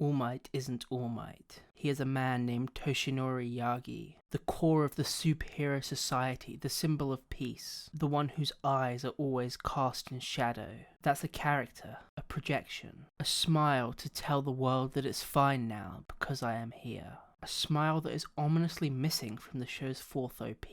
All Might isn't All Might. He is a man named Toshinori Yagi, the core of the superhero society, the symbol of peace, the one whose eyes are always cast in shadow. That's a character, a projection, a smile to tell the world that it's fine now because I am here. A smile that is ominously missing from the show's fourth OP,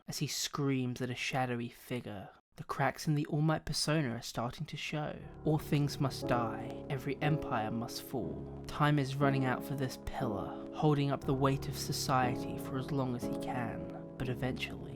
as he screams at a shadowy figure. The cracks in the All Might persona are starting to show. All things must die, every empire must fall. Time is running out for this pillar, holding up the weight of society for as long as he can, but eventually.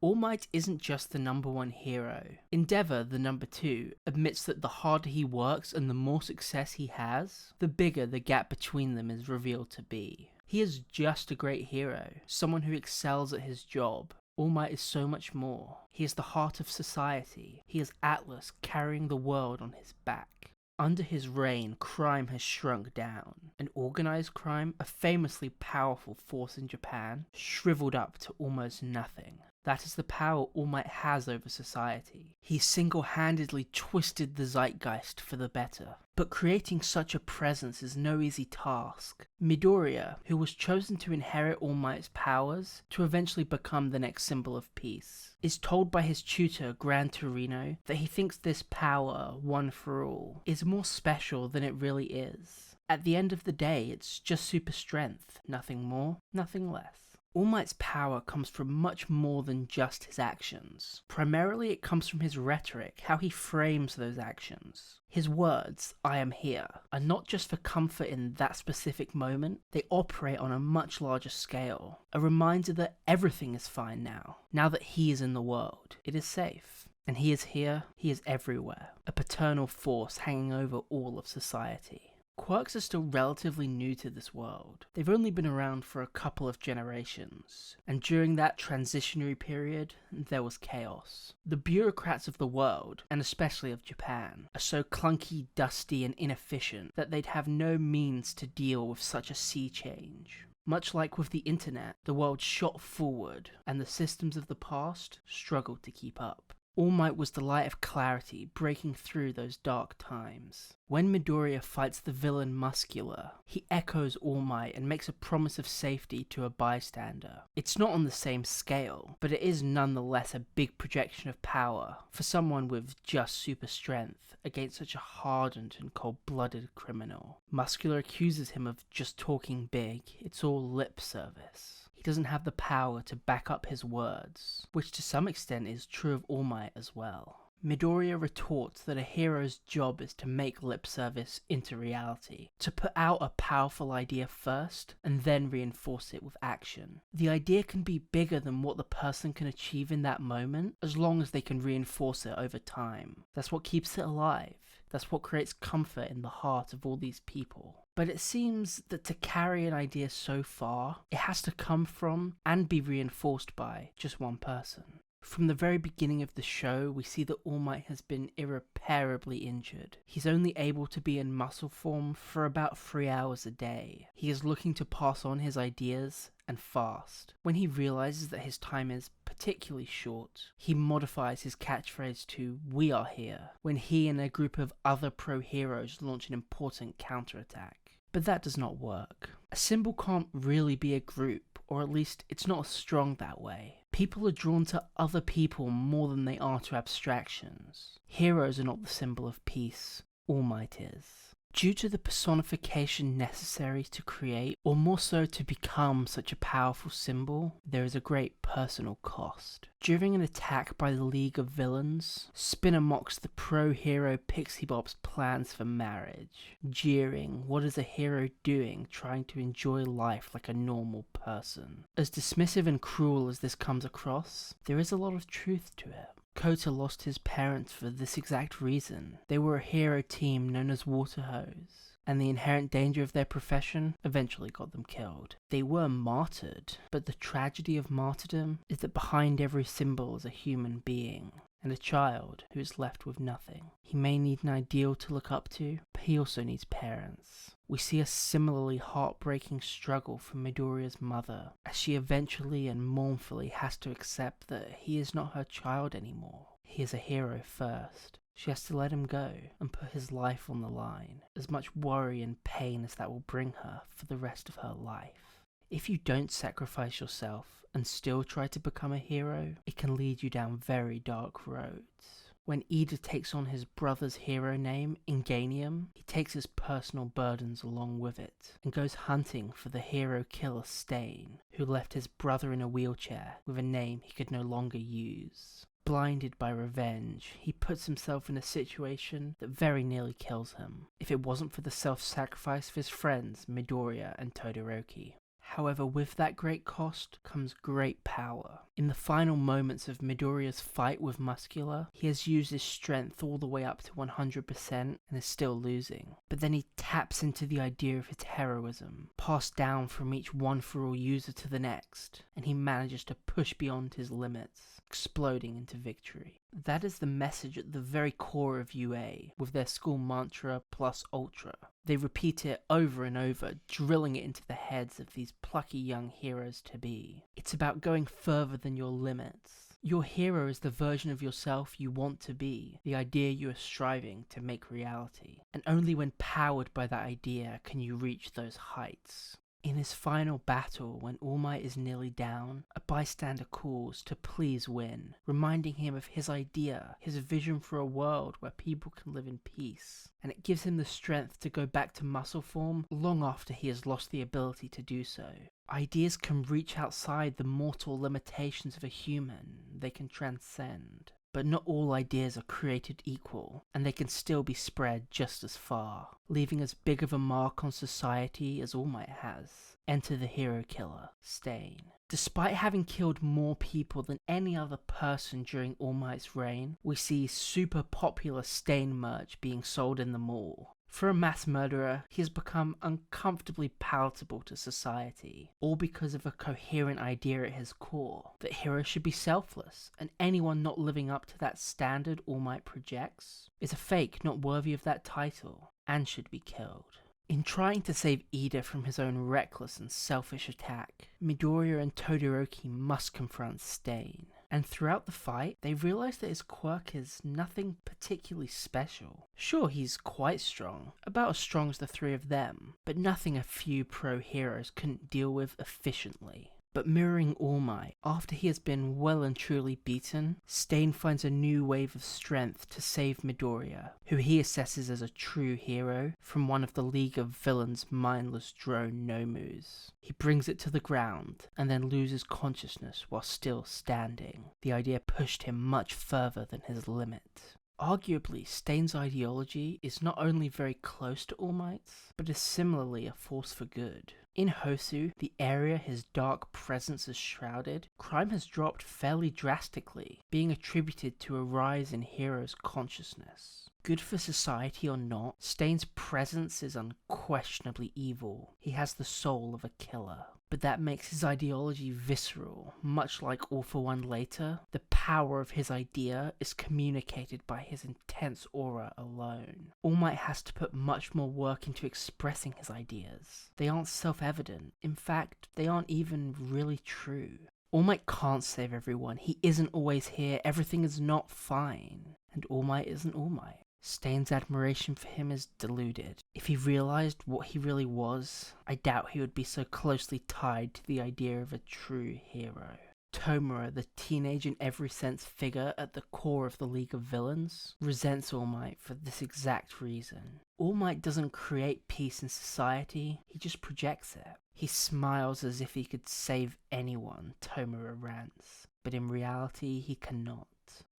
All Might isn't just the number one hero. Endeavor, the number two, admits that the harder he works and the more success he has, the bigger the gap between them is revealed to be. He is just a great hero, someone who excels at his job. All Might is so much more. He is the heart of society. He is Atlas carrying the world on his back. Under his reign, crime has shrunk down, and organized crime, a famously powerful force in Japan, shriveled up to almost nothing. That is the power All Might has over society. He single-handedly twisted the zeitgeist for the better. But creating such a presence is no easy task. Midoriya, who was chosen to inherit All Might's powers to eventually become the next symbol of peace, is told by his tutor, Gran Torino, that he thinks this power, one for all, is more special than it really is. At the end of the day, it's just super strength, nothing more, nothing less. All Might's power comes from much more than just his actions. Primarily it comes from his rhetoric, how he frames those actions. His words, I am here, are not just for comfort in that specific moment, they operate on a much larger scale. A reminder that everything is fine now. Now that he is in the world, it is safe. And he is here, he is everywhere. A paternal force hanging over all of society. Quirks are still relatively new to this world. They've only been around for a couple of generations, and during that transitionary period, there was chaos. The bureaucrats of the world, and especially of Japan, are so clunky, dusty, and inefficient that they'd have no means to deal with such a sea change. Much like with the internet, the world shot forward, and the systems of the past struggled to keep up. All Might was the light of clarity breaking through those dark times. When Midoriya fights the villain Muscular, he echoes All Might and makes a promise of safety to a bystander. It's not on the same scale, but it is nonetheless a big projection of power for someone with just super strength against such a hardened and cold-blooded criminal. Muscular accuses him of just talking big, it's all lip service. He doesn't have the power to back up his words, which to some extent is true of All Might as well. Midoriya retorts that a hero's job is to make lip service into reality, to put out a powerful idea first and then reinforce it with action. The idea can be bigger than what the person can achieve in that moment, as long as they can reinforce it over time. That's what keeps it alive. That's what creates comfort in the heart of all these people. But it seems that to carry an idea so far, it has to come from and be reinforced by just one person. From the very beginning of the show, we see that All Might has been irreparably injured. He's only able to be in muscle form for about 3 hours a day. He is looking to pass on his ideas, and fast. When he realizes that his time is particularly short, he modifies his catchphrase to "We are here," when he and a group of other pro-heroes launch an important counterattack. But that does not work. A symbol can't really be a group, or at least it's not as strong that way. People are drawn to other people more than they are to abstractions. Heroes are not the symbol of peace, All Might is. Due to the personification necessary to create, or more so to become such a powerful symbol, there is a great personal cost. During an attack by the League of Villains, Spinner mocks the pro-hero Pixie Bob's plans for marriage, jeering, what is a hero doing trying to enjoy life like a normal person? As dismissive and cruel as this comes across, there is a lot of truth to it. Kota lost his parents for this exact reason. They were a hero team known as Water Hose, and the inherent danger of their profession eventually got them killed. They were martyred, but the tragedy of martyrdom is that behind every symbol is a human being. and a child who is left with nothing. He may need an ideal to look up to, but he also needs parents. We see a similarly heartbreaking struggle from Midoriya's mother, as she eventually and mournfully has to accept that he is not her child anymore. He is a hero first. She has to let him go and put his life on the line, as much worry and pain as that will bring her for the rest of her life. If you don't sacrifice yourself and still try to become a hero, it can lead you down very dark roads. When Ida takes on his brother's hero name, Inganium, he takes his personal burdens along with it, and goes hunting for the hero killer Stain, who left his brother in a wheelchair with a name he could no longer use. Blinded by revenge, he puts himself in a situation that very nearly kills him, if it wasn't for the self-sacrifice of his friends Midoriya and Todoroki. However, with that great cost comes great power. In the final moments of Midoriya's fight with Muscular, he has used his strength all the way up to 100% and is still losing. But then he taps into the idea of his heroism, passed down from each one-for-all user to the next, and he manages to push beyond his limits, exploding into victory. That is the message at the very core of UA, with their school mantra plus ultra. They repeat it over and over, drilling it into the heads of these plucky young heroes to be. It's about going further than your limits. Your hero is the version of yourself you want to be, the idea you are striving to make reality. And only when powered by that idea can you reach those heights. In his final battle, when All Might is nearly down, a bystander calls to please win, reminding him of his idea, his vision for a world where people can live in peace. And it gives him the strength to go back to muscle form long after he has lost the ability to do so. Ideas can reach outside the mortal limitations of a human, they can transcend. But not all ideas are created equal, and they can still be spread just as far, leaving as big of a mark on society as All Might has. Enter the hero killer, Stain. Despite having killed more people than any other person during All Might's reign, we see super popular Stain merch being sold in the mall. For a mass murderer, he has become uncomfortably palatable to society, all because of a coherent idea at his core, that heroes should be selfless, and anyone not living up to that standard All Might projects is a fake not worthy of that title, and should be killed. In trying to save Ida from his own reckless and selfish attack, Midoriya and Todoroki must confront Stain. And throughout the fight, they realize that his quirk is nothing particularly special. Sure, he's quite strong, about as strong as the three of them, but nothing a few pro heroes couldn't deal with efficiently. But mirroring All Might, after he has been well and truly beaten, Stain finds a new wave of strength to save Midoriya, who he assesses as a true hero, from one of the League of Villains' mindless drone Nomus. He brings it to the ground, and then loses consciousness while still standing. The idea pushed him much further than his limit. Arguably, Stain's ideology is not only very close to All Might's, but is similarly a force for good. In Hosu, the area his dark presence is shrouded, crime has dropped fairly drastically, being attributed to a rise in heroes' consciousness. Good for society or not, Stain's presence is unquestionably evil. He has the soul of a killer. But that makes his ideology visceral. Much like All for One later, the power of his idea is communicated by his intense aura alone. All Might has to put much more work into expressing his ideas. They aren't self-evident. In fact, they aren't even really true. All Might can't save everyone. He isn't always here. Everything is not fine. And All Might isn't All Might. Stain's admiration for him is deluded. If he realized what he really was, I doubt he would be so closely tied to the idea of a true hero. Tomura, the teenage in every sense figure at the core of the League of Villains, resents All Might for this exact reason. All Might doesn't create peace in society, he just projects it. He smiles as if he could save anyone, Tomura rants, but in reality he cannot.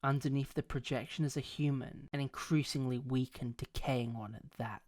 Underneath the projection is a human, an increasingly weak and decaying one at that.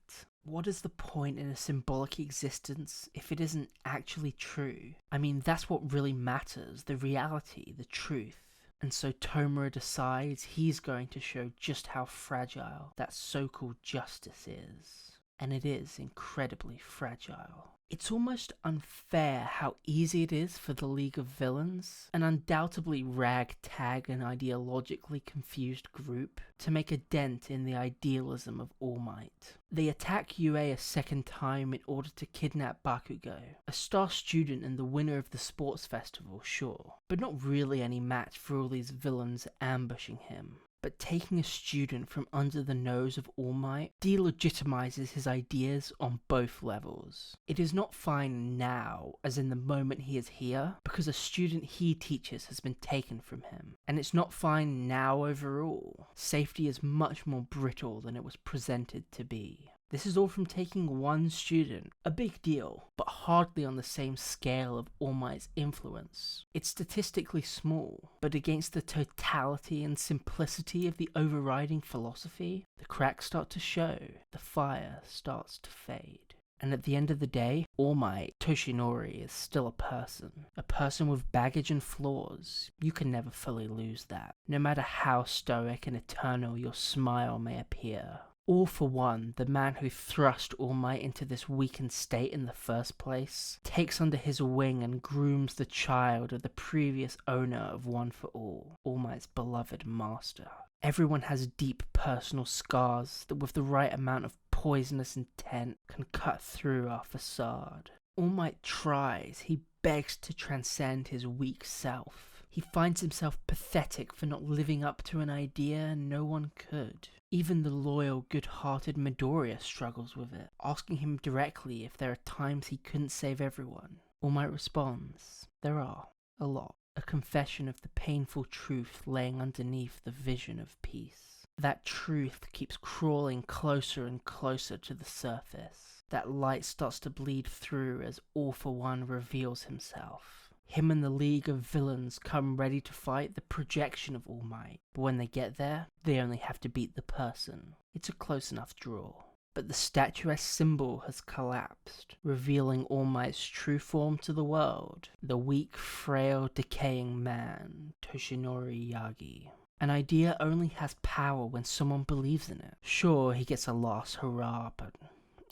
What is the point in a symbolic existence if it isn't actually true? I mean, that's what really matters, the reality, the truth. And so Tomura decides he's going to show just how fragile that so-called justice is. And it is incredibly fragile. It's almost unfair how easy it is for the League of Villains, an undoubtedly ragtag and ideologically confused group, to make a dent in the idealism of All Might. They attack UA a second time in order to kidnap Bakugo, a star student and the winner of the sports festival, sure, but not really any match for all these villains ambushing him. But taking a student from under the nose of All Might delegitimizes his ideas on both levels. It is not fine now, as in the moment he is here, because a student he teaches has been taken from him. And it's not fine now overall. Safety is much more brittle than it was presented to be. This is all from taking one student, a big deal, but hardly on the same scale of All Might's influence. It's statistically small, but against the totality and simplicity of the overriding philosophy, the cracks start to show, the fire starts to fade. And at the end of the day, All Might, Toshinori, is still a person with baggage and flaws. You can never fully lose that, no matter how stoic and eternal your smile may appear. All for One, the man who thrust All Might into this weakened state in the first place, takes under his wing and grooms the child of the previous owner of One for All Might's beloved master. Everyone has deep personal scars that with the right amount of poisonous intent can cut through our facade. All Might tries, he begs to transcend his weak self. He finds himself pathetic for not living up to an idea no one could. Even the loyal, good-hearted Midoriya struggles with it, asking him directly if there are times he couldn't save everyone. All Might responds, there are, a lot. A confession of the painful truth laying underneath the vision of peace. That truth keeps crawling closer and closer to the surface. That light starts to bleed through as All for One reveals himself. Him and the League of Villains come ready to fight the projection of All Might, but when they get there, they only have to beat the person. It's a close enough draw. But the statuesque symbol has collapsed, revealing All Might's true form to the world. The weak, frail, decaying man, Toshinori Yagi. An idea only has power when someone believes in it. Sure, he gets a last hurrah, but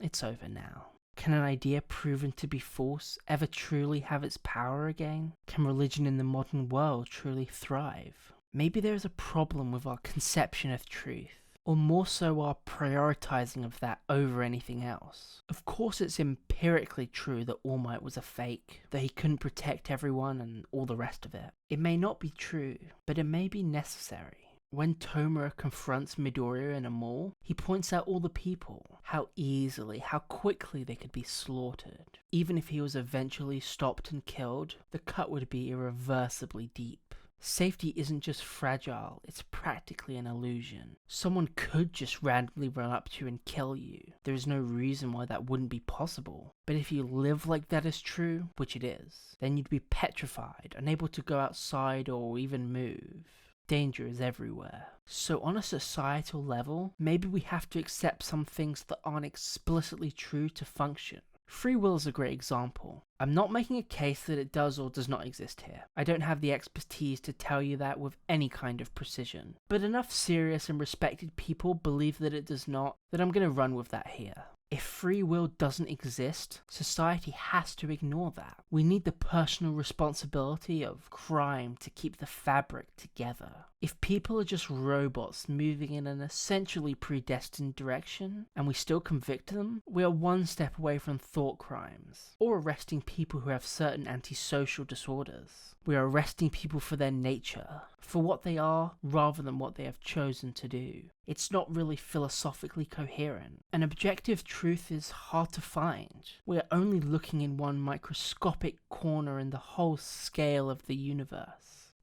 it's over now. Can an idea proven to be false ever truly have its power again? Can religion in the modern world truly thrive? Maybe there is a problem with our conception of truth, or more so our prioritizing of that over anything else. Of course it's empirically true that All Might was a fake, that he couldn't protect everyone and all the rest of it. It may not be true, but it may be necessary. When Tomura confronts Midoriya in a mall, he points out all the people, how easily, how quickly they could be slaughtered. Even if he was eventually stopped and killed, the cut would be irreversibly deep. Safety isn't just fragile, it's practically an illusion. Someone could just randomly run up to you and kill you. There is no reason why that wouldn't be possible. But if you live like that is true, which it is, then you'd be petrified, unable to go outside or even move. Danger is everywhere. So on a societal level, maybe we have to accept some things that aren't explicitly true to function. Free will is a great example. I'm not making a case that it does or does not exist here. I don't have the expertise to tell you that with any kind of precision. But enough serious and respected people believe that it does not, that I'm going to run with that here. If free will doesn't exist, society has to ignore that. We need the personal responsibility of crime to keep the fabric together. If people are just robots moving in an essentially predestined direction, and we still convict them, we are one step away from thought crimes, or arresting people who have certain antisocial disorders. We are arresting people for their nature, for what they are, rather than what they have chosen to do. It's not really philosophically coherent. An objective truth is hard to find. We are only looking in one microscopic corner in the whole scale of the universe.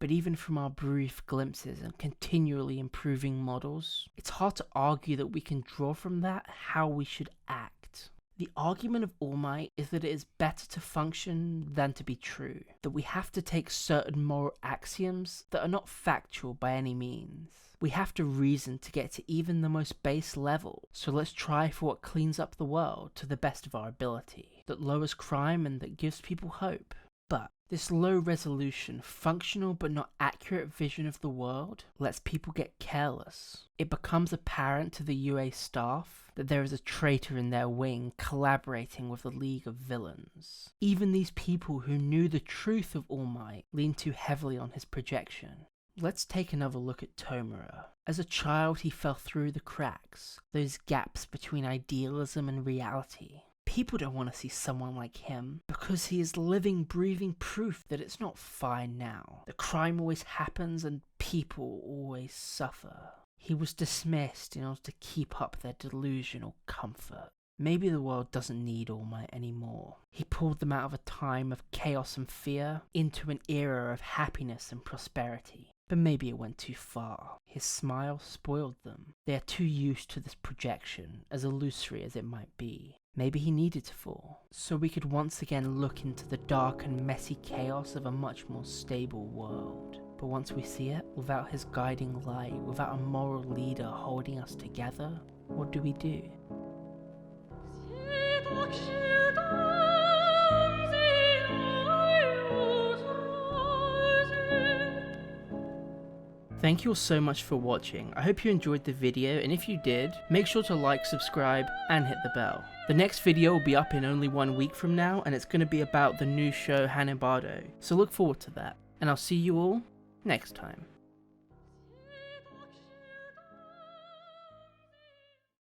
But even from our brief glimpses and continually improving models, it's hard to argue that we can draw from that how we should act. The argument of All Might is that it is better to function than to be true, that we have to take certain moral axioms that are not factual by any means. We have to reason to get to even the most base level, so let's try for what cleans up the world to the best of our ability, that lowers crime and that gives people hope. But This low resolution, functional but not accurate vision of the world lets people get careless. It becomes apparent to the UA staff that there is a traitor in their wing collaborating with the League of Villains. Even these people who knew the truth of All Might lean too heavily on his projection. Let's take another look at Tomura. As a child, he fell through the cracks, those gaps between idealism and reality. People don't want to see someone like him because he is living, breathing proof that it's not fine now. The crime always happens and people always suffer. He was dismissed in order to keep up their delusional comfort. Maybe the world doesn't need All Might anymore. He pulled them out of a time of chaos and fear into an era of happiness and prosperity. But maybe it went too far. His smile spoiled them. They are too used to this projection, as illusory as it might be. Maybe he needed to fall, so we could once again look into the dark and messy chaos of a much more stable world. But once we see it, without his guiding light, without a moral leader holding us together, what do we do? Thank you all so much for watching. I hope you enjoyed the video, and if you did, make sure to like, subscribe, and hit the bell. The next video will be up in only 1 week from now, and it's going to be about the new show Hanebado, so look forward to that. And I'll see you all next time.